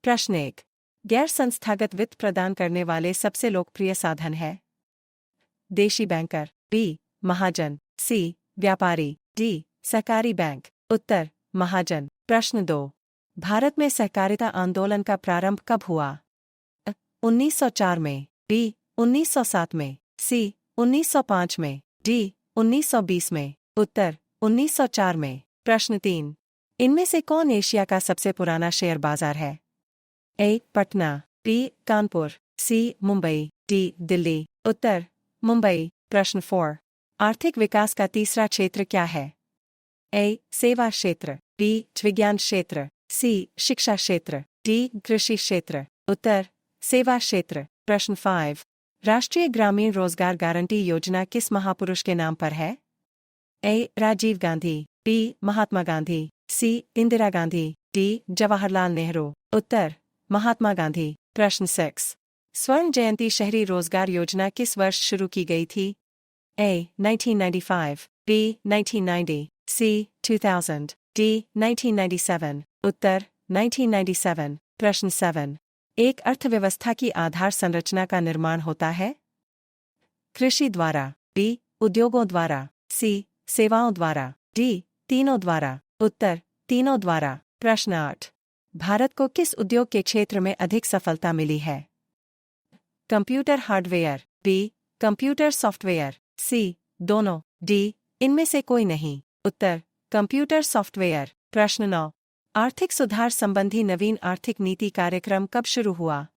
प्रश्न 1। गैर संस्थागत वित्त प्रदान करने वाले सबसे लोकप्रिय साधन है? देशी बैंकर, बी महाजन, सी व्यापारी, डी सहकारी बैंक। उत्तर महाजन। प्रश्न 2। भारत में सहकारिता आंदोलन का प्रारंभ कब हुआ? 1904 में, बी 1907 में, सी 1905 में, डी 1920 में। उत्तर 1904 में। प्रश्न 3। इनमें से कौन एशिया का सबसे पुराना शेयर बाजार है? ए पटना, बी कानपुर, सी मुंबई, डी दिल्ली। उत्तर मुंबई। प्रश्न 4। आर्थिक विकास का तीसरा क्षेत्र क्या है? ए सेवा क्षेत्र, बी विज्ञान क्षेत्र, सी शिक्षा क्षेत्र, डी कृषि क्षेत्र। उत्तर सेवा क्षेत्र। प्रश्न 5। राष्ट्रीय ग्रामीण रोजगार गारंटी योजना किस महापुरुष के नाम पर है? ए राजीव गांधी, बी महात्मा गांधी, सी इंदिरा गांधी, डी जवाहरलाल नेहरू। उत्तर महात्मा गांधी। प्रश्न 6। स्वर्ण जयंती शहरी रोजगार योजना किस वर्ष शुरू की गई थी? ए 1995, बी 1990, सी 2000, डी 1997। उत्तर 1997। प्रश्न 7। एक अर्थव्यवस्था की आधार संरचना का निर्माण होता है? कृषि द्वारा, बी उद्योगों द्वारा, सी सेवाओं द्वारा, डी तीनों द्वारा। उत्तर तीनों द्वारा। प्रश्न 8। भारत को किस उद्योग के क्षेत्र में अधिक सफलता मिली है? Computer hardware, B computer software, C दोनों, डी इनमें से कोई नहीं। उत्तर कंप्यूटर सॉफ्टवेयर। प्रश्न 9। आर्थिक सुधार संबंधी नवीन आर्थिक नीति कार्यक्रम कब शुरू हुआ?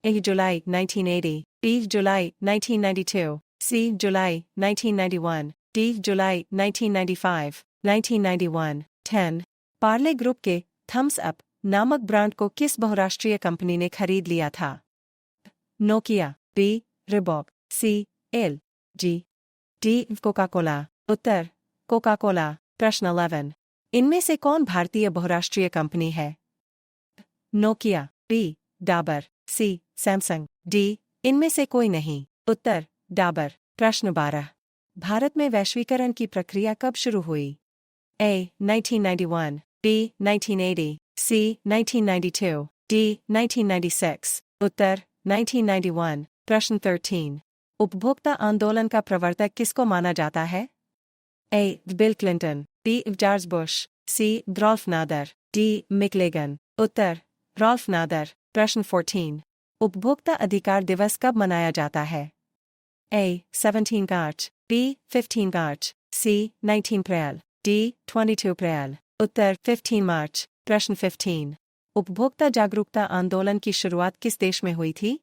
ए जुलाई 1980, बी जुलाई 1992, सी जुलाई 1991, डी जुलाई 1995, 1991। 10। पार्ले ग्रुप के थम्स अप नामक ब्रांड को किस बहुराष्ट्रीय कंपनी ने खरीद लिया था? Nokia, B Reebok, C L G, D Coca Cola. उत्तर कोका कोला। प्रश्न 11। इनमें से कौन भारतीय बहुराष्ट्रीय कंपनी है? Nokia, B Dabur, C Samsung, D इनमें से कोई नहीं। उत्तर डाबर। प्रश्न 12। भारत में वैश्वीकरण की प्रक्रिया कब शुरू हुई? ए 1991, बी 1980, सी 1992, डी 1996। उत्तर 1991। प्रश्न 13। उपभोक्ता आंदोलन का प्रवर्तक किसको माना जाता है? A Bill Clinton, B George Bush, C Ralph Nader, D मिकलेगन। उत्तर रॉल्फ नादर। प्रश्न 14। उपभोक्ता अधिकार दिवस कब मनाया जाता है? A 17 March, B 15 March, C 19 April, D 22 April. उत्तर 15 मार्च। प्रश्न 15। उपभोक्ता जागरूकता आंदोलन की शुरुआत किस देश में हुई थी?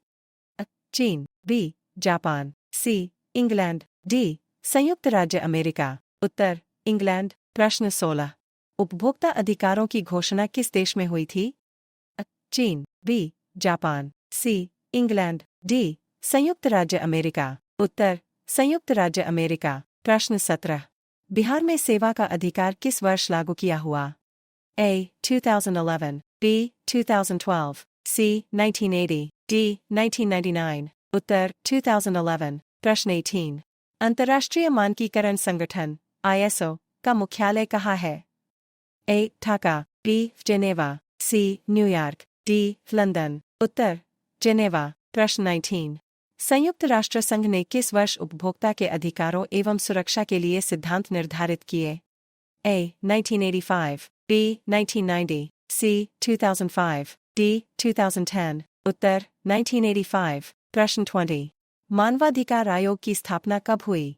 चीन, B Japan, C England, D संयुक्त राज्य अमेरिका। उत्तर इंग्लैंड। प्रश्न 16। उपभोक्ता अधिकारों की घोषणा किस देश में हुई थी? चीन, B Japan, C England, D संयुक्त राज्य अमेरिका। उत्तर संयुक्त राज्य अमेरिका। प्रश्न 17। बिहार में सेवा का अधिकार किस वर्ष लागू किया हुआ? ए 2011, बी 2012, सी 1980, डी 1999। उत्तर 2011। प्रश्न 18। अंतर्राष्ट्रीय मानकीकरण संगठन ISO का मुख्यालय कहाँ है? A Dhaka, B Geneva, C New York, D London. उत्तर जेनेवा। प्रश्न 19। संयुक्त राष्ट्र संघ ने किस वर्ष उपभोक्ता के अधिकारों एवं सुरक्षा के लिए सिद्धांत निर्धारित किए? ए 1985, बी 1990, सी 2005, डी 2010। उत्तर 1985। प्रश्न 20। मानवाधिकार आयोग की स्थापना कब हुई?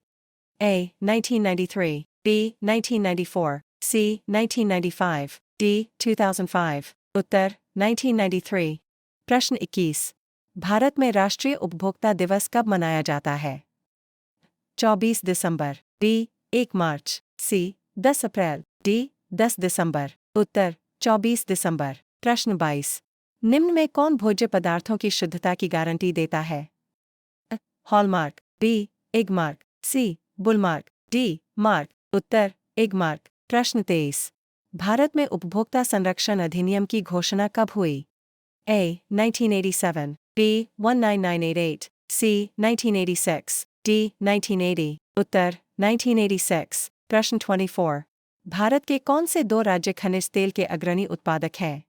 ए 1993, बी 1994, सी 1995, डी 2005। उत्तर 1993। प्रश्न 21। भारत में राष्ट्रीय उपभोक्ता दिवस कब मनाया जाता है? 24 दिसंबर, बी 1 मार्च, सी 10 अप्रैल, डी 10 दिसंबर। उत्तर 24 दिसंबर। प्रश्न 22। निम्न में कौन भोज्य पदार्थों की शुद्धता की गारंटी देता है? हॉलमार्क, बी एगमार्क, सी बुलमार्क, डी मार्क। उत्तर एगमार्क। प्रश्न 23। भारत में उपभोक्ता संरक्षण अधिनियम की घोषणा कब हुई? ए 1987, बी 19988, सी 1986, डी 1980। उत्तर 1986। प्रश्न 24। भारत के कौन से दो राज्य खनिज तेल के अग्रणी उत्पादक हैं?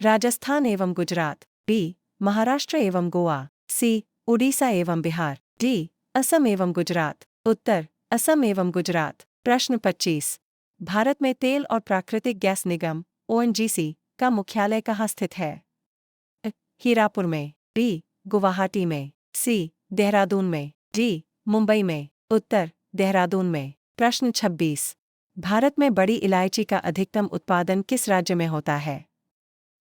राजस्थान एवं गुजरात, बी महाराष्ट्र एवं गोवा, सी उड़ीसा एवं बिहार, डी असम एवं गुजरात, उत्तर असम एवं गुजरात। प्रश्न 25। भारत में तेल और प्राकृतिक गैस निगम ONGC का मुख्यालय कहाँ स्थित है? हीरापुर में, बी गुवाहाटी में, सी देहरादून में, डी मुंबई में, उत्तर देहरादून में। प्रश्न 26। भारत में बड़ी इलायची का अधिकतम उत्पादन किस राज्य में होता है?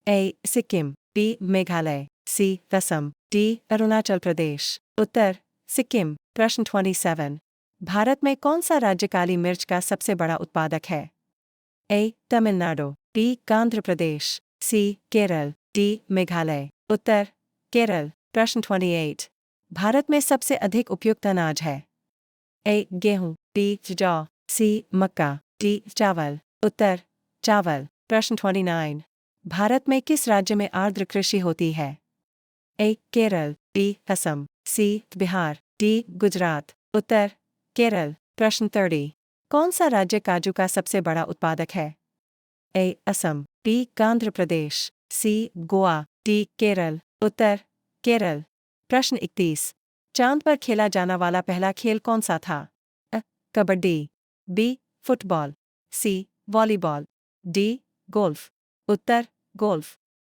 ए सिक्किम, बी मेघालय, सी असम, डी अरुणाचल प्रदेश, उत्तर सिक्किम। प्रश्न 27। भारत में कौन सा राज्य काली मिर्च का सबसे बड़ा उत्पादक है? ए तमिलनाडु, बी आंध्र प्रदेश, सी केरल, डी मेघालय, उत्तर केरल। प्रश्न 28। भारत में सबसे अधिक उपयुक्त अनाज है? ए गेहूं, बी जौ, सी मक्का, डी चावल, उत्तर चावल। प्रश्न 29। भारत में किस राज्य में आर्द्र कृषि होती है? ए केरल, बी असम, सी बिहार, डी गुजरात, उत्तर केरल। प्रश्न 30। कौन सा राज्य काजू का सबसे बड़ा उत्पादक है? ए असम, बी आंध्र प्रदेश, सी गोवा, डी केरल, उत्तर केरल। प्रश्न 31। चांद पर खेला जाना वाला पहला खेल कौन सा था? Kabaddi, B football, C volleyball, D golf, उत्तर गोल्फ।